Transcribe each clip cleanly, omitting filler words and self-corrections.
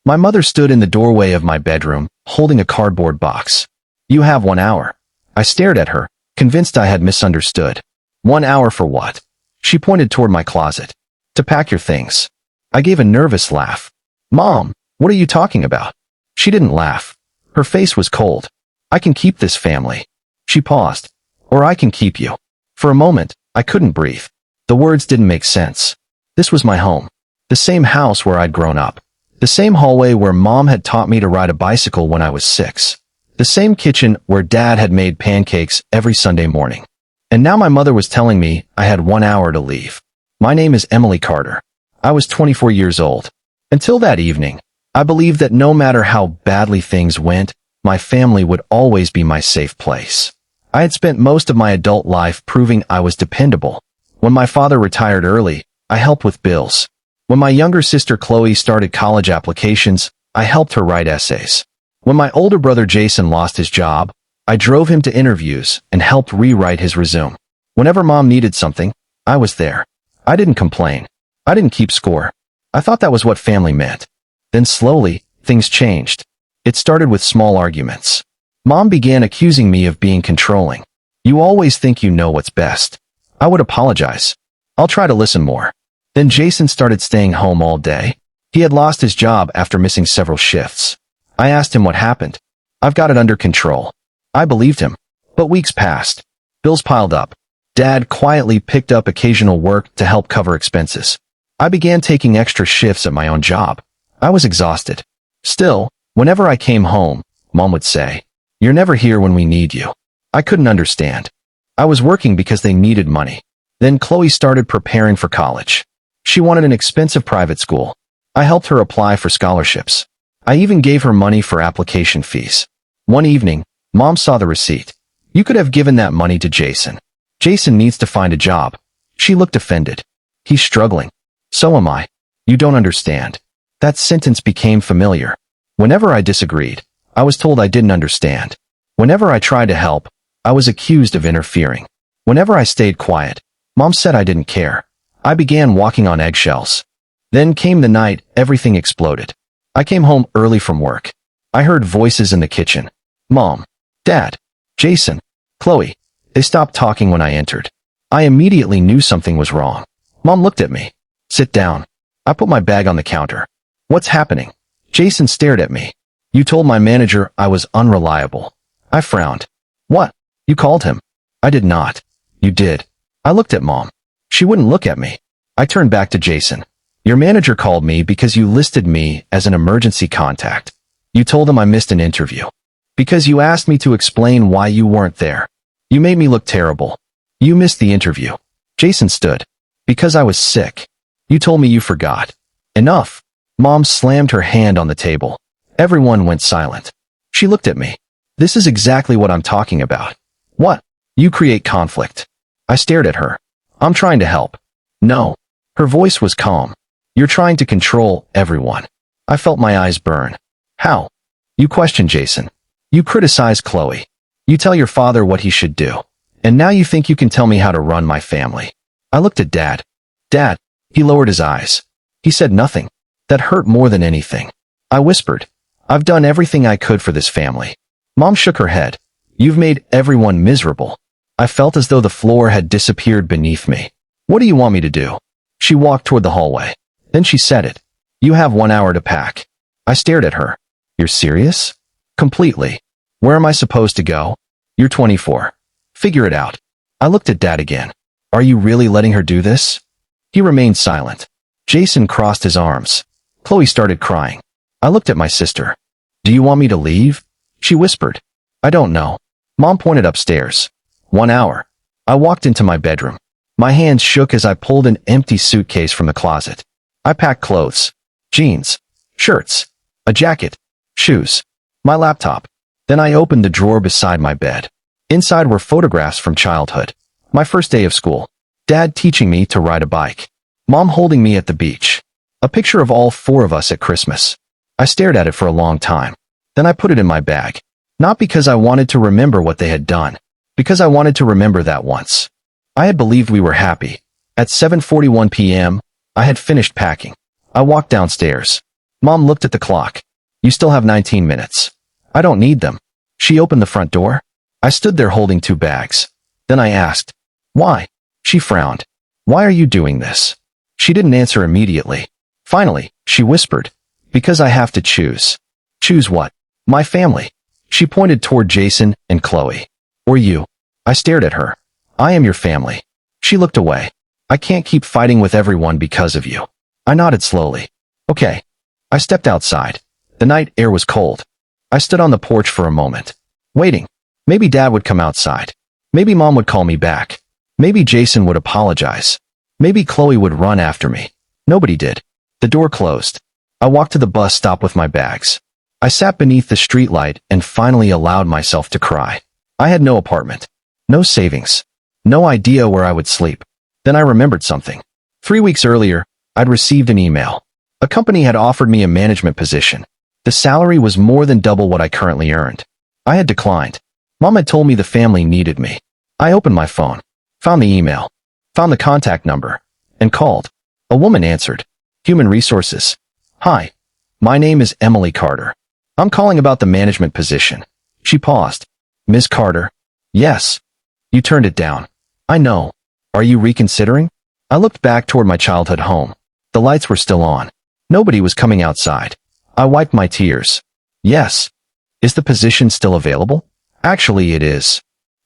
My mother stood in the doorway of my bedroom, holding a cardboard box. "You have 1 hour." I stared at her, convinced I had misunderstood. 1 hour for what? She pointed toward my closet. "To pack your things." I gave a nervous laugh. "Mom, what are you talking about?" She didn't laugh. Her face was cold. "I can keep this family." She paused. "Or I can keep you." For a moment, I couldn't breathe. The words didn't make sense. This was my home. The same house where I'd grown up. The same hallway where Mom had taught me to ride a bicycle when I was 6. The same kitchen where Dad had made pancakes every Sunday morning. And now my mother was telling me I had 1 hour to leave. My name is Emily Carter. I was 24 years old. Until that evening, I believed that no matter how badly things went, my family would always be my safe place. I had spent most of my adult life proving I was dependable. When my father retired early, I helped with bills. When my younger sister Chloe started college applications, I helped her write essays. When my older brother Jason lost his job, I drove him to interviews and helped rewrite his resume. Whenever Mom needed something, I was there. I didn't complain. I didn't keep score. I thought that was what family meant. Then slowly, things changed. It started with small arguments. Mom began accusing me of being controlling. "You always think you know what's best." I would apologize. "I'll try to listen more." Then Jason started staying home all day. He had lost his job after missing several shifts. I asked him what happened. "I've got it under control." I believed him. But weeks passed. Bills piled up. Dad quietly picked up occasional work to help cover expenses. I began taking extra shifts at my own job. I was exhausted. Still, whenever I came home, Mom would say, "You're never here when we need you." I couldn't understand. I was working because they needed money. Then Chloe started preparing for college. She wanted an expensive private school. I helped her apply for scholarships. I even gave her money for application fees. One evening, Mom saw the receipt. "You could have given that money to Jason. Jason needs to find a job." She looked offended. "He's struggling. So am I. You don't understand." That sentence became familiar. Whenever I disagreed, I was told I didn't understand. Whenever I tried to help, I was accused of interfering. Whenever I stayed quiet, Mom said I didn't care. I began walking on eggshells. Then came the night everything exploded. I came home early from work. I heard voices in the kitchen. Mom, Dad, Jason, Chloe. They stopped talking when I entered. I immediately knew something was wrong. Mom looked at me. "Sit down." I put my bag on the counter. "What's happening?" Jason stared at me. "You told my manager I was unreliable." I frowned. "What? You called him?" "I did not." "You did." I looked at Mom. She wouldn't look at me. I turned back to Jason. "Your manager called me because you listed me as an emergency contact. You told him I missed an interview. Because you asked me to explain why you weren't there. You made me look terrible. You missed the interview." Jason stood. "Because I was sick. You told me you forgot." "Enough." Mom slammed her hand on the table. Everyone went silent. She looked at me. "This is exactly what I'm talking about." "What?" "You create conflict." I stared at her. "I'm trying to help." "No." Her voice was calm. "You're trying to control everyone." I felt my eyes burn. "How?" "You question Jason. You criticize Chloe. You tell your father what he should do. And now you think you can tell me how to run my family." I looked at Dad. "Dad." He lowered his eyes. He said nothing. That hurt more than anything. I whispered, "I've done everything I could for this family." Mom shook her head. "You've made everyone miserable." I felt as though the floor had disappeared beneath me. "What do you want me to do?" She walked toward the hallway. Then she said it. "You have 1 hour to pack." I stared at her. "You're serious?" "Completely." "Where am I supposed to go?" "You're 24. Figure it out." I looked at Dad again. "Are you really letting her do this?" He remained silent. Jason crossed his arms. Chloe started crying. I looked at my sister. "Do you want me to leave?" She whispered. "I don't know." Mom pointed upstairs. 1 hour. I walked into my bedroom. My hands shook as I pulled an empty suitcase from the closet. I packed clothes, jeans, shirts, a jacket, shoes, my laptop. Then I opened the drawer beside my bed. Inside were photographs from childhood. My first day of school. Dad teaching me to ride a bike. Mom holding me at the beach. A picture of all 4 of us at Christmas. I stared at it for a long time. Then I put it in my bag. Not because I wanted to remember what they had done. Because I wanted to remember that once. I had believed we were happy. At 7:41 p.m., I had finished packing. I walked downstairs. Mom looked at the clock. You still have 19 minutes. I don't need them. She opened the front door. I stood there holding 2 bags. Then I asked, why? She frowned. Why are you doing this? She didn't answer immediately. Finally, she whispered, because I have to choose. Choose what? My family. She pointed toward Jason and Chloe. Or you. I stared at her. I am your family. She looked away. I can't keep fighting with everyone because of you. I nodded slowly. Okay. I stepped outside. The night air was cold. I stood on the porch for a moment, waiting. Maybe Dad would come outside. Maybe Mom would call me back. Maybe Jason would apologize. Maybe Chloe would run after me. Nobody did. The door closed. I walked to the bus stop with my bags. I sat beneath the streetlight and finally allowed myself to cry. I had no apartment, no savings, no idea where I would sleep. Then I remembered something. 3 weeks earlier, I'd received an email. A company had offered me a management position. The salary was more than double what I currently earned. I had declined. Mom had told me the family needed me. I opened my phone, found the email, found the contact number, and called. A woman answered. Human Resources. Hi. My name is Emily Carter. I'm calling about the management position. She paused. Ms. Carter? Yes. You turned it down. I know. Are you reconsidering? I looked back toward my childhood home. The lights were still on. Nobody was coming outside. I wiped my tears. Yes. Is the position still available? Actually, it is.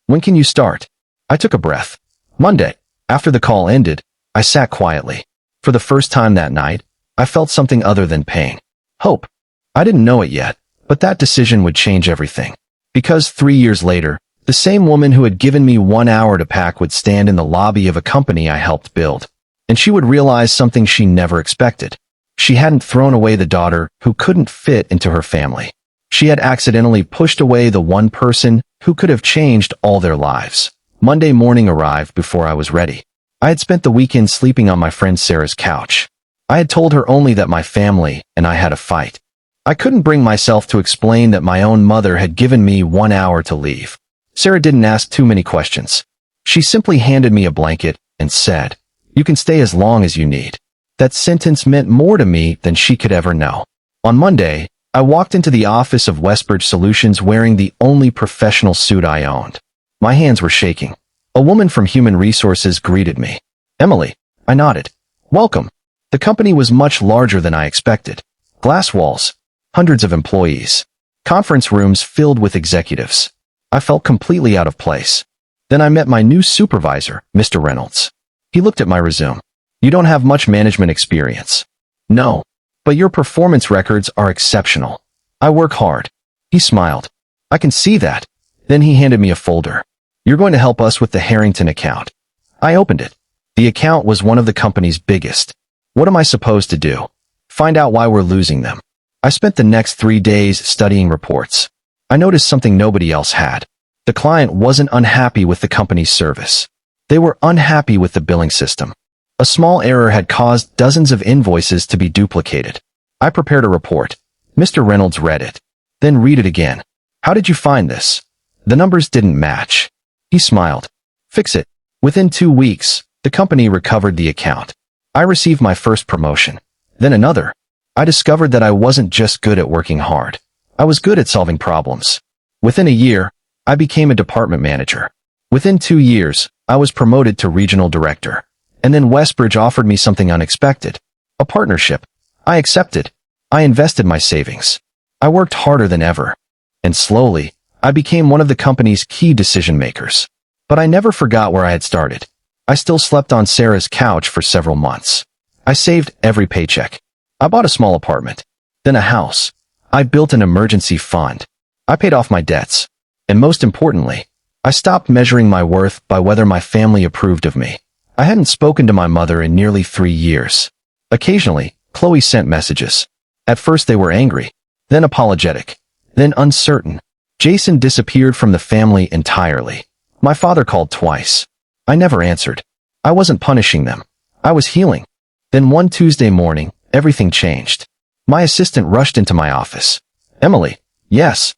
When can you start? I took a breath. Monday. After the call ended, I sat quietly. For the first time that night, I felt something other than pain. Hope. I didn't know it yet, but that decision would change everything. Because 3 years later, the same woman who had given me 1 hour to pack would stand in the lobby of a company I helped build. And she would realize something she never expected. She hadn't thrown away the daughter who couldn't fit into her family. She had accidentally pushed away the one person who could have changed all their lives. Monday morning arrived before I was ready. I had spent the weekend sleeping on my friend Sarah's couch. I had told her only that my family and I had a fight. I couldn't bring myself to explain that my own mother had given me 1 hour to leave. Sarah didn't ask too many questions. She simply handed me a blanket and said, "You can stay as long as you need." That sentence meant more to me than she could ever know. On Monday, I walked into the office of Westbridge Solutions wearing the only professional suit I owned. My hands were shaking. A woman from Human Resources greeted me. Emily. I nodded. Welcome. The company was much larger than I expected. Glass walls. Hundreds of employees. Conference rooms filled with executives. I felt completely out of place. Then I met my new supervisor, Mr. Reynolds. He looked at my resume. You don't have much management experience. No. But your performance records are exceptional. I work hard. He smiled. I can see that. Then he handed me a folder. You're going to help us with the Harrington account. I opened it. The account was one of the company's biggest. What am I supposed to do? Find out why we're losing them. I spent the next 3 days studying reports. I noticed something nobody else had. The client wasn't unhappy with the company's service. They were unhappy with the billing system. A small error had caused dozens of invoices to be duplicated. I prepared a report. Mr. Reynolds read it. Then read it again. How did you find this? The numbers didn't match. He smiled. Fix it. Within 2 weeks, the company recovered the account. I received my first promotion. Then another. I discovered that I wasn't just good at working hard. I was good at solving problems. Within a year, I became a department manager. Within 2 years, I was promoted to regional director. And then Westbridge offered me something unexpected. A partnership. I accepted. I invested my savings. I worked harder than ever. And slowly, I became one of the company's key decision makers. But I never forgot where I had started. I still slept on Sarah's couch for several months. I saved every paycheck. I bought a small apartment. Then a house. I built an emergency fund. I paid off my debts. And most importantly, I stopped measuring my worth by whether my family approved of me. I hadn't spoken to my mother in nearly 3 years. Occasionally, Chloe sent messages. At first they were angry, then apologetic, then uncertain. Jason disappeared from the family entirely. My father called twice. I never answered. I wasn't punishing them. I was healing. Then one Tuesday morning, everything changed. My assistant rushed into my office. Emily. Yes.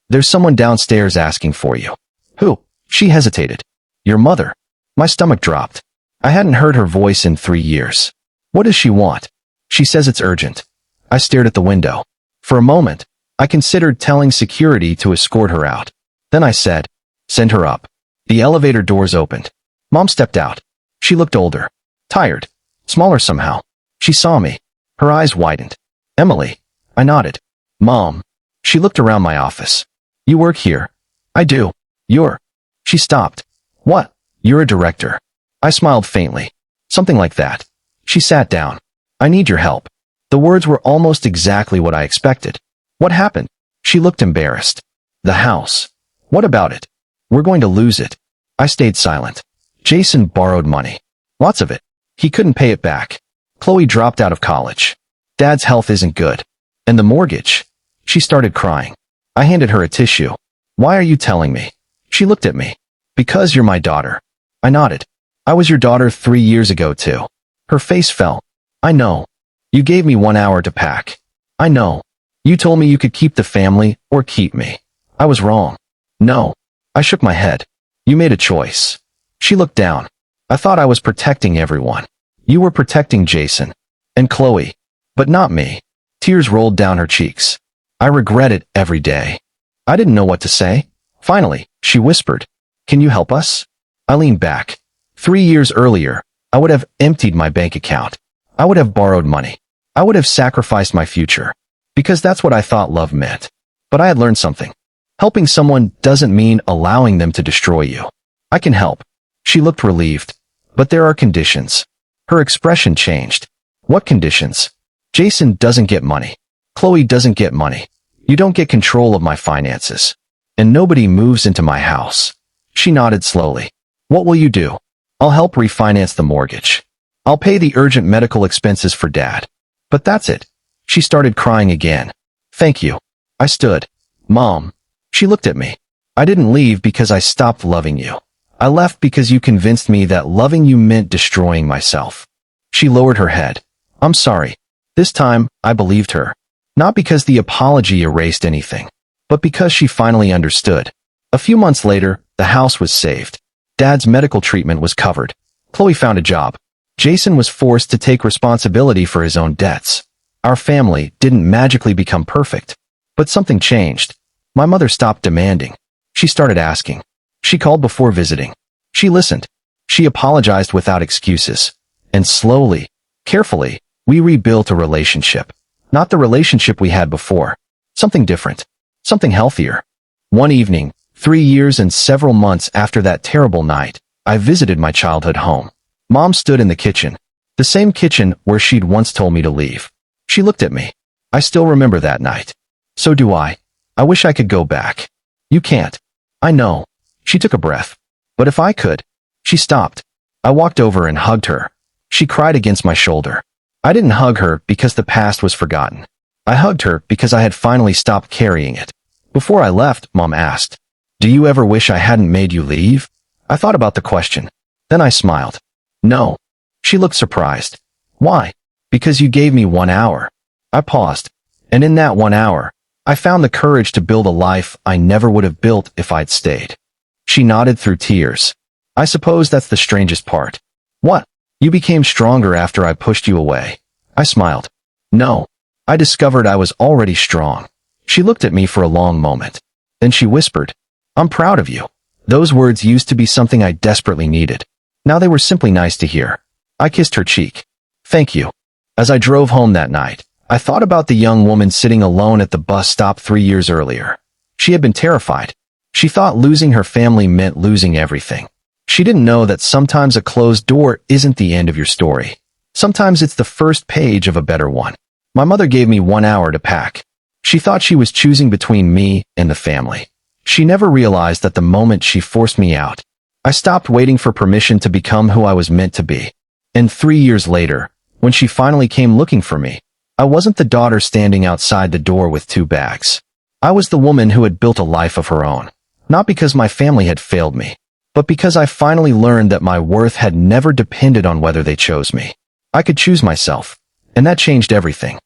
There's someone downstairs asking for you. Who? She hesitated. Your mother. My stomach dropped. I hadn't heard her voice in 3 years. What does she want? She says it's urgent. I stared at the window. For a moment, I considered telling security to escort her out. Then I said, "Send her up." The elevator doors opened. Mom stepped out. She looked older, tired, smaller somehow. She saw me. Her eyes widened. "Emily." I nodded. "Mom." She looked around my office. "You work here?" "I do." "You're..." She stopped. "What?" "You're a director." I smiled faintly. "Something like that." She sat down. "I need your help." The words were almost exactly what I expected. "What happened?" She looked embarrassed. "The house." "What about it?" "We're going to lose it." I stayed silent. "Jason borrowed money. Lots of it. He couldn't pay it back. Chloe dropped out of college. Dad's health isn't good. And the mortgage." She started crying. I handed her a tissue. "Why are you telling me?" She looked at me. "Because you're my daughter." I nodded. "I was your daughter 3 years ago too." Her face fell. "I know. You gave me 1 hour to pack." "I know. You told me you could keep the family or keep me." "I was wrong." "No." I shook my head. "You made a choice." She looked down. "I thought I was protecting everyone. You were protecting Jason. And Chloe. But not me." Tears rolled down her cheeks. "I regret it every day." I didn't know what to say. Finally, she whispered, "Can you help us?" I leaned back. 3 years earlier, I would have emptied my bank account. I would have borrowed money. I would have sacrificed my future. Because that's what I thought love meant. But I had learned something. Helping someone doesn't mean allowing them to destroy you. "I can help." She looked relieved. "But there are conditions." Her expression changed. "What conditions?" "Jason doesn't get money. Chloe doesn't get money. You don't get control of my finances. And nobody moves into my house." She nodded slowly. "What will you do?" "I'll help refinance the mortgage. I'll pay the urgent medical expenses for Dad. But that's it." She started crying again. "Thank you." I stood. "Mom." She looked at me. "I didn't leave because I stopped loving you. I left because you convinced me that loving you meant destroying myself." She lowered her head. "I'm sorry." This time, I believed her. Not because the apology erased anything, but because she finally understood. A few months later, the house was saved. Dad's medical treatment was covered. Chloe found a job. Jason was forced to take responsibility for his own debts. Our family didn't magically become perfect. But something changed. My mother stopped demanding. She started asking. She called before visiting. She listened. She apologized without excuses. And slowly, carefully, we rebuilt a relationship. Not the relationship we had before. Something different. Something healthier. One evening, 3 years and several months after that terrible night, I visited my childhood home. Mom stood in the kitchen. The same kitchen where she'd once told me to leave. She looked at me. "I still remember that night." "So do I. I wish I could go back." "You can't." "I know." She took a breath. "But if I could." She stopped. I walked over and hugged her. She cried against my shoulder. I didn't hug her because the past was forgotten. I hugged her because I had finally stopped carrying it. Before I left, Mom asked, "Do you ever wish I hadn't made you leave?" I thought about the question. Then I smiled. "No." She looked surprised. "Why?" "Because you gave me 1 hour." I paused. And in that 1 hour, I found the courage to build a life I never would have built if I'd stayed. She nodded through tears. "I suppose that's the strangest part." "What?" "You became stronger after I pushed you away." I smiled. "No. I discovered I was already strong." She looked at me for a long moment. Then she whispered, "I'm proud of you." Those words used to be something I desperately needed. Now they were simply nice to hear. I kissed her cheek. "Thank you." As I drove home that night, I thought about the young woman sitting alone at the bus stop 3 years earlier. She had been terrified. She thought losing her family meant losing everything. She didn't know that sometimes a closed door isn't the end of your story. Sometimes it's the first page of a better one. My mother gave me 1 hour to pack. She thought she was choosing between me and the family. She never realized that the moment she forced me out, I stopped waiting for permission to become who I was meant to be. And 3 years later, when she finally came looking for me, I wasn't the daughter standing outside the door with 2 bags. I was the woman who had built a life of her own. Not because my family had failed me, but because I finally learned that my worth had never depended on whether they chose me. I could choose myself, and that changed everything.